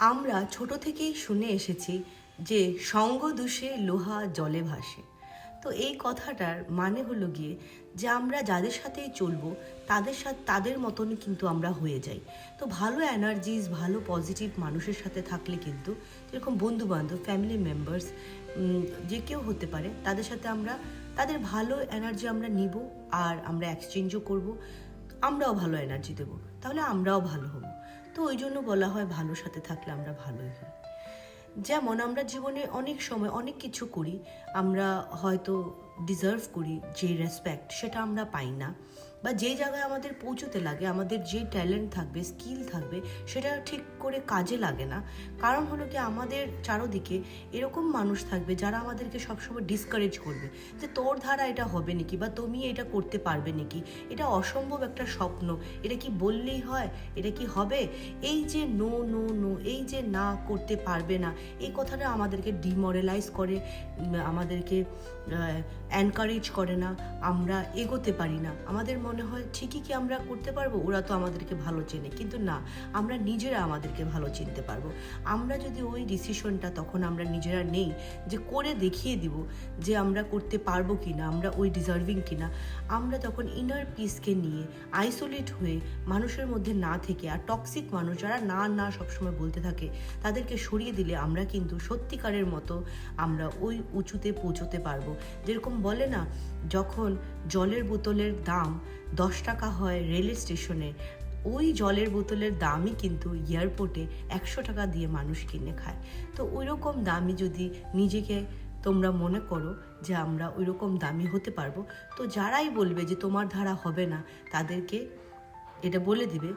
আমরা ছোট থেকেই শুনে এসেছি যে সঙ্গ দোষে লোহা জলে ভাসে। তো এই কথাটার মানে হলো গিয়ে যে আমরা যাদের সাথেই চলবো তাদের মতনই কিন্তু আমরা হয়ে যাই। তো ভালো এনার্জিস, ভালো পজিটিভ মানুষের সাথে থাকলে কিন্তু যেরকম বন্ধু বান্ধব, ফ্যামিলি মেম্বার্স, যে কেউ হতে পারে, তাদের সাথে আমরা তাদের ভালো এনার্জি আমরা নিব আর আমরা এক্সচেঞ্জও করব, আমরাও ভালো এনার্জি দেবো, তাহলে আমরাও ভালো হব। তো ওই জন্য বলা হয় ভালোর সাথে থাকলে আমরা ভালোই হই। যেমন আমরা জীবনে অনেক সময় অনেক কিছু করি, আমরা হয়তো ডিজার্ভ করি যে রেসপেক্ট, সেটা আমরা পাই না, বা যে জায়গায় আমাদের পৌঁছতে লাগে, আমাদের যে ট্যালেন্ট থাকবে, স্কিল থাকবে, সেটা ঠিক করে কাজে লাগে না। কারণ হলো কি, আমাদের চারোদিকে এরকম মানুষ থাকবে যারা আমাদেরকে সবসময় ডিসকারেজ করবে যে তোর ধারা এটা হবে নাকি, বা তুমি এটা করতে পারবে নাকি, এটা অসম্ভব একটা স্বপ্ন, এটা কি বললেই হয়, এটা কি হবে, এই যে নো নো নো, এই যে না করতে পারবে না, এই কথাটা আমাদেরকে ডিমোরালাইজ করে, আমাদেরকে এনকারেজ করে না, আমরা এগোতে পারি না। আমাদের মনে হয় ঠিকই কি আমরা করতে পারবো, ওরা তো আমাদেরকে ভালো চেনে, কিন্তু না, আমরা নিজেরা আমাদেরকে ভালো চিনতে পারবো। আমরা যদি ওই ডিসিশনটা তখন আমরা নিজেরা নেই যে করে দেখিয়ে দিব যে আমরা করতে পারবো কি না, আমরা ওই ডিজার্ভিং কি না, আমরা তখন ইনার পিসকে নিয়ে আইসোলেট হয়ে মানুষের মধ্যে না থেকে, আর টক্সিক মানুষ যারা না না সবসময় বলতে থাকে, তাদেরকে সরিয়ে দিলে আমরা কিন্তু সত্যিকারের মতো আমরা ওই উঁচুতে পৌঁছতে পারবো। যেরকম বলে না, যখন জলের বোতলের দাম 10 টাকা হয় রেল স্টেশনে, ওই জলের বোতলের দামই কিন্তু এয়ারপোর্টে 100 টাকা দিয়ে মানুষ কিনে খায়। তো ওই রকম দামি যদি নিজেকে তোমরা মনে করো যে আমরা ওই রকম দামি হতে পারবো, তো যারাই বলবে যে তোমার ধারা হবে না, তাদেরকে এটা বলে দিবে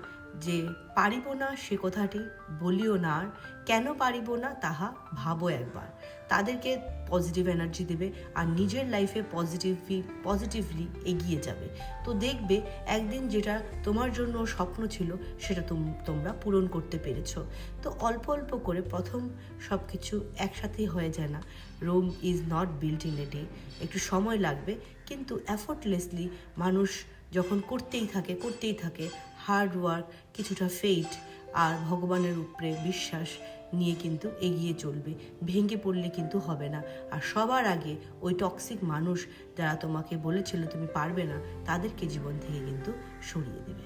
যে পারিব না সে কথাটি বলিও না, আর কেন পারিব না তাহা ভাবো একবার। তাদেরকে পজিটিভ এনার্জি দেবে আর নিজের লাইফে পজিটিভলি এগিয়ে যাবে। তো দেখবে একদিন যেটা তোমার জন্য স্বপ্ন ছিল সেটা তোমরা পূরণ করতে পেরেছো। তো অল্প অল্প করে প্রথম সব কিছু একসাথেই হয়ে যায় না। Rome is not built in a day, একটু সময় লাগবে, কিন্তু এফোর্টলেসলি মানুষ যখন করতেই থাকে, হার্ড ওয়ার্ক, কিছুটা ফেইট আর ভগবানের উপরে বিশ্বাস নিয়ে কিন্তু এগিয়ে চলবে। ভেঙে পড়লে কিন্তু হবে না। আর সবার আগে ওই টক্সিক মানুষ যারা তোমাকে বলেছিল তুমি পারবে না, তাদেরকে জীবন থেকে কিন্তু সরিয়ে দেবে।